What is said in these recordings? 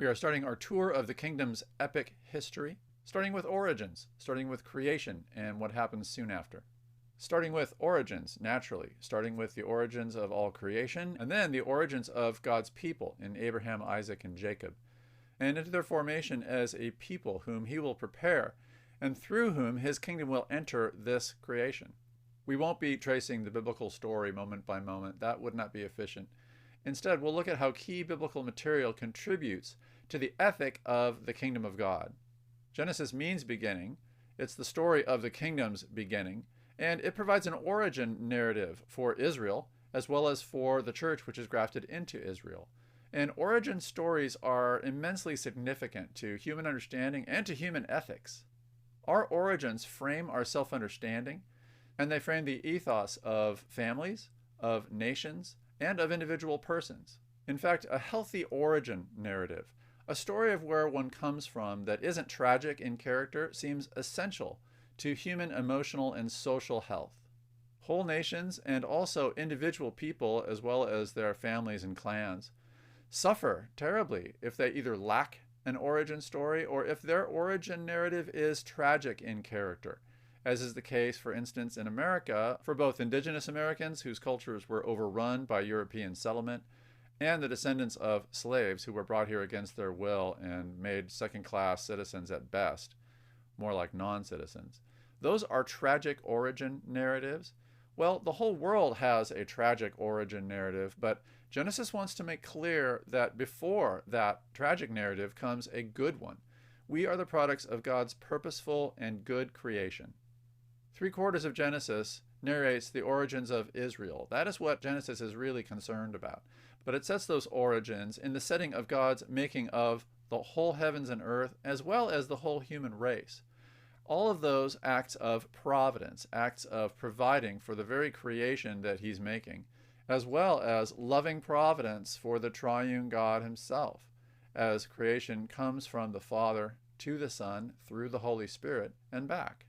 We are starting our tour of the kingdom's epic history, starting with origins, starting with creation and what happens soon after. Starting with origins, naturally, starting with the origins of all creation, and then the origins of God's people in Abraham, Isaac, and Jacob, and into their formation as a people whom he will prepare, and through whom his kingdom will enter this creation. We won't be tracing the biblical story moment by moment. That would not be efficient. Instead, we'll look at how key biblical material contributes to the ethic of the kingdom of God. Genesis means beginning. It's the story of the kingdom's beginning, and it provides an origin narrative for Israel, as well as for the church which is grafted into Israel. And origin stories are immensely significant to human understanding and to human ethics. Our origins frame our self-understanding, and they frame the ethos of families, of nations, and of individual persons. In fact, a healthy origin narrative, a story of where one comes from that isn't tragic in character, seems essential to human emotional and social health. Whole nations and also individual people, as well as their families and clans, suffer terribly if they either lack an origin story or if their origin narrative is tragic in character, as is the case, for instance, in America for both indigenous Americans whose cultures were overrun by European settlement and the descendants of slaves who were brought here against their will and made second-class citizens at best, more like non-citizens. Those are tragic origin narratives. Well, the whole world has a tragic origin narrative, but Genesis wants to make clear that before that tragic narrative comes a good one. We are the products of God's purposeful and good creation. 3/4 of Genesis narrates the origins of Israel. That is what Genesis is really concerned about. But it sets those origins in the setting of God's making of the whole heavens and earth, as well as the whole human race. All of those acts of providence, acts of providing for the very creation that he's making, as well as loving providence for the triune God himself, as creation comes from the Father to the Son through the Holy Spirit and back.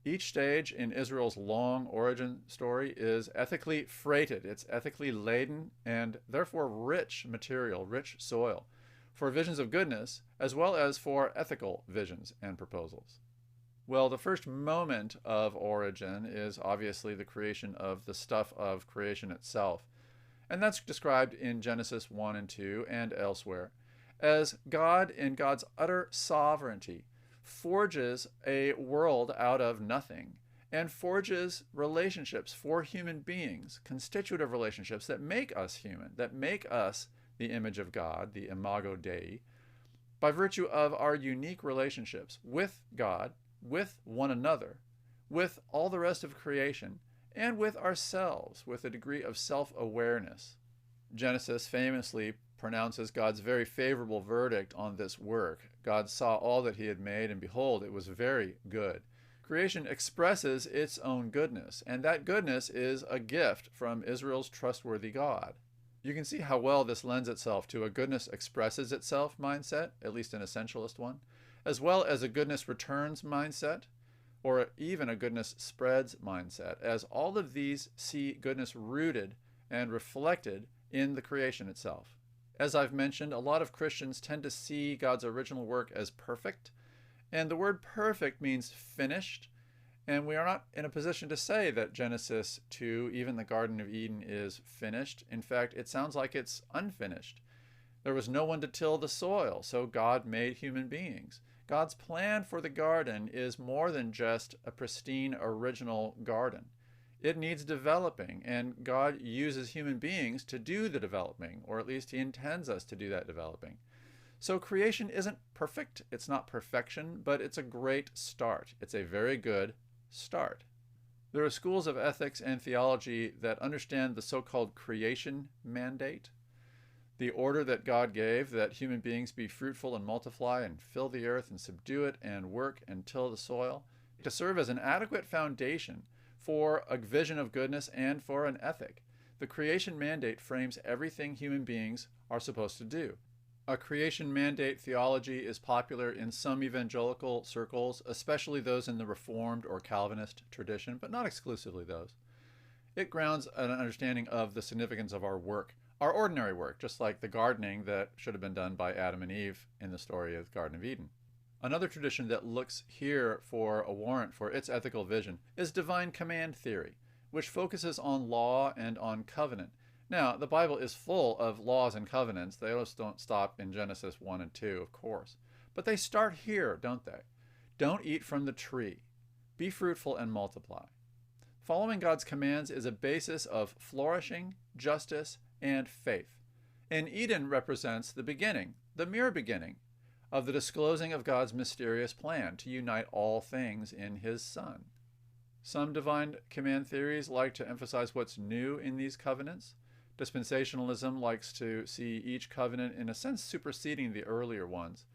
Each stage in Israel's long origin story is ethically freighted. It's ethically laden and therefore rich material, rich soil, for visions of goodness, as well as for ethical visions and proposals. Well, the first moment of origin is obviously the creation of the stuff of creation itself. And that's described in Genesis 1 and 2 and elsewhere as God, in God's utter sovereignty, forges a world out of nothing and forges relationships for human beings, constitutive relationships that make us human, that make us the image of God, the imago Dei, by virtue of our unique relationships with God, with one another, with all the rest of creation, and with ourselves, with a degree of self-awareness. Genesis famously pronounces God's very favorable verdict on this work. God saw all that he had made, and behold, it was very good. Creation expresses its own goodness, and that goodness is a gift from Israel's trustworthy God. You can see how well this lends itself to a goodness expresses itself mindset, at least an essentialist one, as well as a goodness returns mindset, or even a goodness spreads mindset, as all of these see goodness rooted and reflected in the creation itself. As I've mentioned, a lot of Christians tend to see God's original work as perfect, and the word perfect means finished, and we are not in a position to say that Genesis 2, even the Garden of Eden, is finished. In fact, it sounds like it's unfinished. There was no one to till the soil, so God made human beings. God's plan for the garden is more than just a pristine original garden. It needs developing, and God uses human beings to do the developing, or at least he intends us to do that developing. So creation isn't perfect, it's not perfection, but it's a great start. It's a very good start. There are schools of ethics and theology that understand the so-called creation mandate, the order that God gave that human beings be fruitful and multiply and fill the earth and subdue it and work and till the soil, to serve as an adequate foundation for a vision of goodness and for an ethic. The creation mandate frames everything human beings are supposed to do. A creation mandate theology is popular in some evangelical circles, especially those in the Reformed or Calvinist tradition, but not exclusively those. It grounds an understanding of the significance of our work, our ordinary work, just like the gardening that should have been done by Adam and Eve in the story of the Garden of Eden. Another tradition that looks here for a warrant for its ethical vision is divine command theory, which focuses on law and on covenant. Now, the Bible is full of laws and covenants. They just don't stop in Genesis 1 and 2, of course. But they start here, don't they? Don't eat from the tree. Be fruitful and multiply. Following God's commands is a basis of flourishing, justice, and faith. And Eden represents the beginning, the mere beginning, of the disclosing of God's mysterious plan to unite all things in His Son. Some divine command theories like to emphasize what's new in these covenants. Dispensationalism likes to see each covenant in a sense superseding the earlier ones.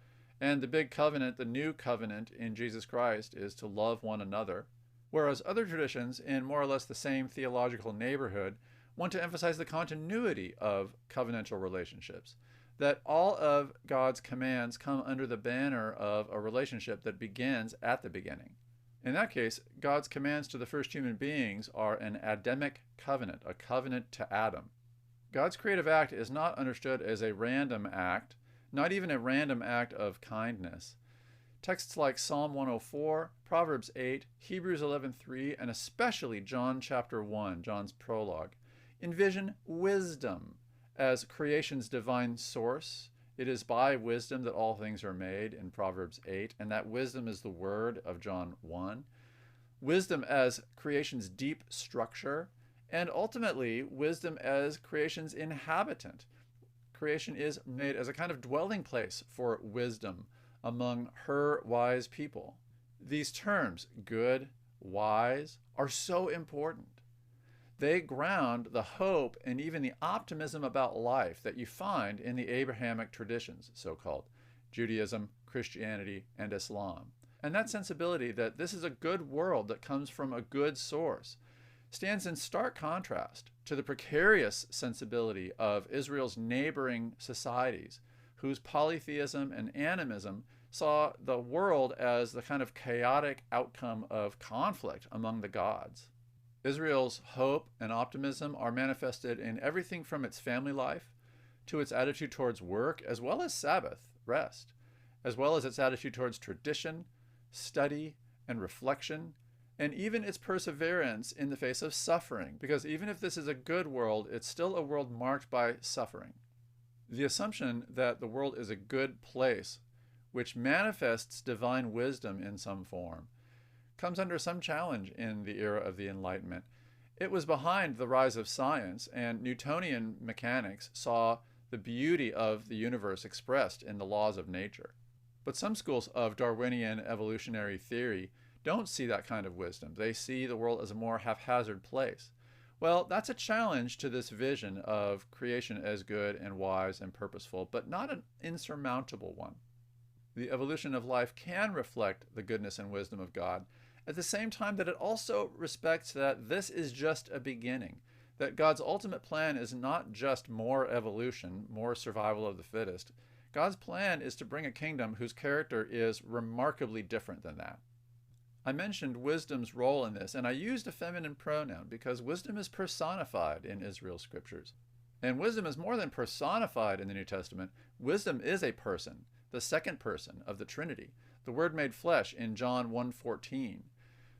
And the big covenant, the new covenant in Jesus Christ, is to love one another. Whereas other traditions in more or less the same theological neighborhood want to emphasize the continuity of covenantal relationships, that all of God's commands come under the banner of a relationship that begins at the beginning. In that case, God's commands to the first human beings are an Adamic covenant, a covenant to Adam. God's creative act is not understood as a random act, not even a random act of kindness. Texts like Psalm 104, Proverbs 8, Hebrews 11:3, and especially John chapter 1, John's prologue, envision wisdom as creation's divine source. It is by wisdom that all things are made in Proverbs 8, and that wisdom is the word of John 1. Wisdom as creation's deep structure, and ultimately wisdom as creation's inhabitant. Creation is made as a kind of dwelling place for wisdom among her wise people. These terms, good, wise, are so important. They ground the hope and even the optimism about life that you find in the Abrahamic traditions, so-called Judaism, Christianity, and Islam. And that sensibility that this is a good world that comes from a good source stands in stark contrast to the precarious sensibility of Israel's neighboring societies, whose polytheism and animism saw the world as the kind of chaotic outcome of conflict among the gods. Israel's hope and optimism are manifested in everything from its family life to its attitude towards work, as well as Sabbath, rest, as well as its attitude towards tradition, study, and reflection, and even its perseverance in the face of suffering, because even if this is a good world, it's still a world marked by suffering. The assumption that the world is a good place, which manifests divine wisdom in some form, comes under some challenge in the era of the Enlightenment. It was behind the rise of science, and Newtonian mechanics saw the beauty of the universe expressed in the laws of nature. But some schools of Darwinian evolutionary theory don't see that kind of wisdom. They see the world as a more haphazard place. Well, that's a challenge to this vision of creation as good and wise and purposeful, but not an insurmountable one. The evolution of life can reflect the goodness and wisdom of God, at the same time that it also respects that this is just a beginning, that God's ultimate plan is not just more evolution, more survival of the fittest. God's plan is to bring a kingdom whose character is remarkably different than that. I mentioned wisdom's role in this, and I used a feminine pronoun because wisdom is personified in Israel's scriptures. And wisdom is more than personified in the New Testament. Wisdom is a person, the second person of the Trinity, the Word made flesh in John 1:14,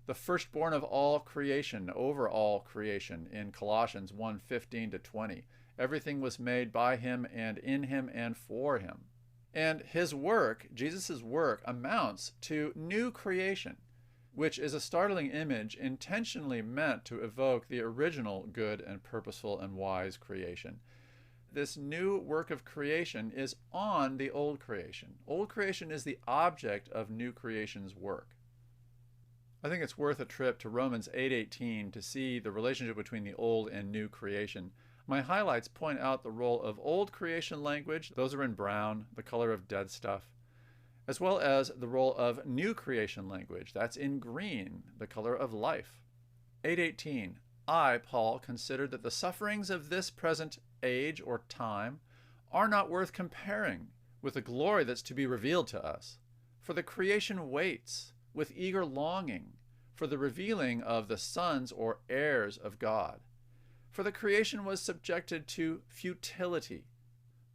the firstborn of all creation, over all creation in Colossians 1:15-20. Everything was made by him and in him and for him. And his work, Jesus' work, amounts to new creation, which is a startling image intentionally meant to evoke the original good and purposeful and wise creation. This new work of creation is on the old creation. Old creation is the object of new creation's work. I think it's worth a trip to Romans 8:18 to see the relationship between the old and new creation. My highlights point out the role of old creation language, those are in brown, the color of dead stuff, as well as the role of new creation language, that's in green, the color of life. 8:18, I, Paul, consider that the sufferings of this present age or time are not worth comparing with the glory that's to be revealed to us. For the creation waits with eager longing for the revealing of the sons or heirs of God. For the creation was subjected to futility.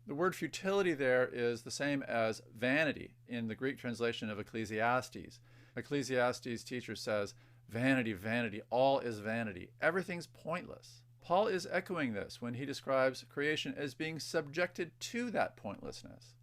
The word futility there is the same as vanity in the Greek translation of Ecclesiastes. Ecclesiastes' teacher says, vanity, vanity, all is vanity. Everything's pointless. Paul is echoing this when he describes creation as being subjected to that pointlessness.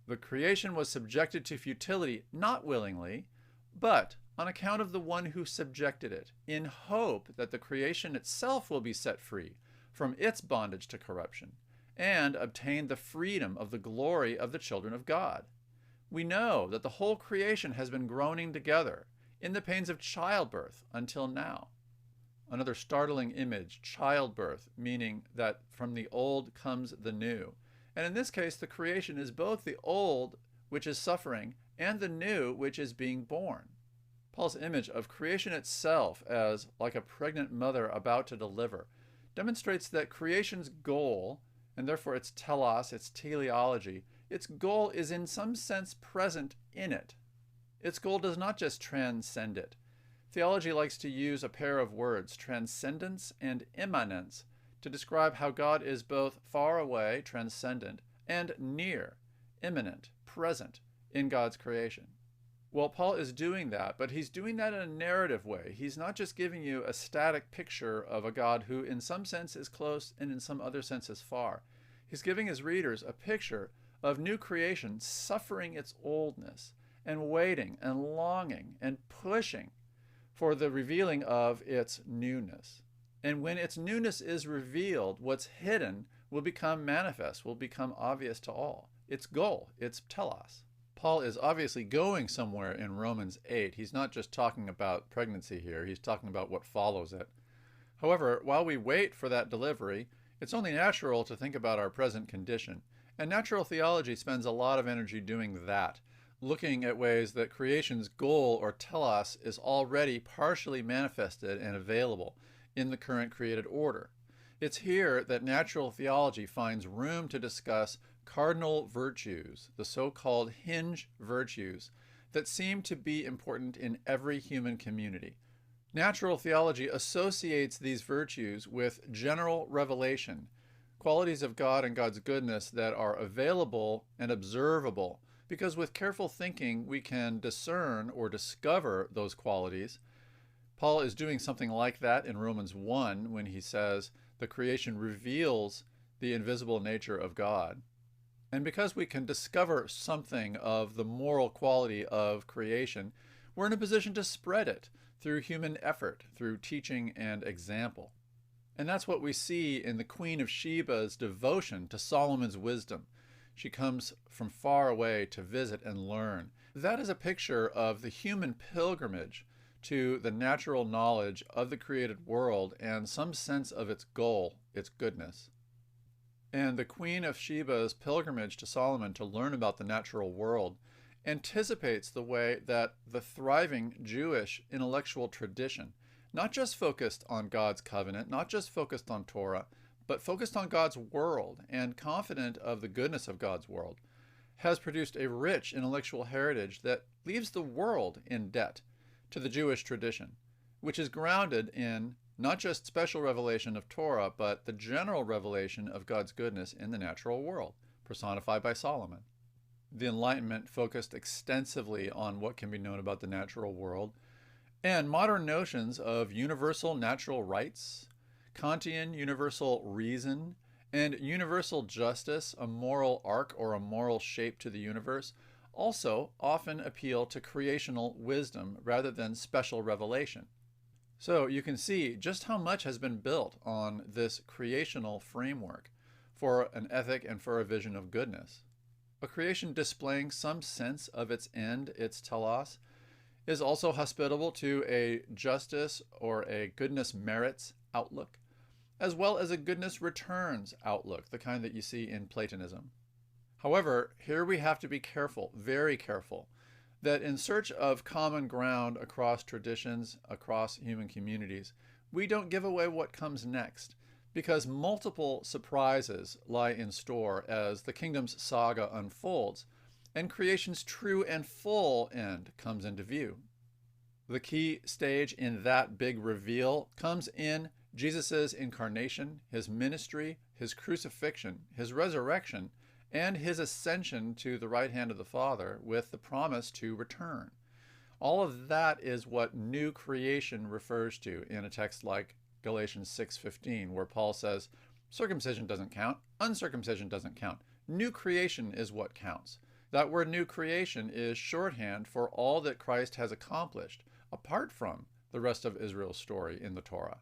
The creation was subjected to futility, not willingly, but on account of the one who subjected it, in hope that the creation itself will be set free from its bondage to corruption, and obtain the freedom of the glory of the children of God. We know that the whole creation has been groaning together in the pains of childbirth until now. Another startling image, childbirth, meaning that from the old comes the new. And in this case, the creation is both the old, which is suffering, and the new, which is being born. Paul's image of creation itself as like a pregnant mother about to deliver demonstrates that creation's goal, and therefore its telos, its teleology, its goal is in some sense present in it. Its goal does not just transcend it. Theology likes to use a pair of words, transcendence and immanence, to describe how God is both far away, transcendent, and near, immanent, present in God's creation. Well, Paul is doing that, but he's doing that in a narrative way. He's not just giving you a static picture of a God who in some sense is close and in some other sense is far. He's giving his readers a picture of new creation suffering its oldness and waiting and longing and pushing for the revealing of its newness. And when its newness is revealed, what's hidden will become manifest, will become obvious to all. Its goal, its telos. Paul is obviously going somewhere in Romans 8. He's not just talking about pregnancy here, he's talking about what follows it. However, while we wait for that delivery, it's only natural to think about our present condition. And natural theology spends a lot of energy doing that, looking at ways that creation's goal or telos is already partially manifested and available in the current created order. It's here that natural theology finds room to discuss cardinal virtues, the so-called hinge virtues, that seem to be important in every human community. Natural theology associates these virtues with general revelation, qualities of God and God's goodness that are available and observable, because with careful thinking we can discern or discover those qualities. Paul is doing something like that in Romans 1 when he says the creation reveals the invisible nature of God. And because we can discover something of the moral quality of creation, we're in a position to spread it through human effort, through teaching and example. And that's what we see in the Queen of Sheba's devotion to Solomon's wisdom. She comes from far away to visit and learn. That is a picture of the human pilgrimage to the natural knowledge of the created world and some sense of its goal, its goodness. And the Queen of Sheba's pilgrimage to Solomon to learn about the natural world anticipates the way that the thriving Jewish intellectual tradition, not just focused on God's covenant, not just focused on Torah, but focused on God's world and confident of the goodness of God's world, has produced a rich intellectual heritage that leaves the world in debt to the Jewish tradition, which is grounded in not just special revelation of Torah, but the general revelation of God's goodness in the natural world, personified by Solomon. The Enlightenment focused extensively on what can be known about the natural world, and modern notions of universal natural rights, Kantian universal reason, and universal justice, a moral arc or a moral shape to the universe, also often appeal to creational wisdom rather than special revelation. So you can see just how much has been built on this creational framework for an ethic and for a vision of goodness. A creation displaying some sense of its end, its telos, is also hospitable to a justice or a goodness merits outlook, as well as a goodness returns outlook, the kind that you see in Platonism. However, here we have to be careful, very careful, that in search of common ground across traditions, across human communities, we don't give away what comes next, because multiple surprises lie in store as the kingdom's saga unfolds, and creation's true and full end comes into view. The key stage in that big reveal comes in Jesus' incarnation, his ministry, his crucifixion, his resurrection, and his ascension to the right hand of the Father with the promise to return. All of that is what new creation refers to in a text like Galatians 6:15, where Paul says, circumcision doesn't count, uncircumcision doesn't count. New creation is what counts. That word new creation is shorthand for all that Christ has accomplished, apart from the rest of Israel's story in the Torah.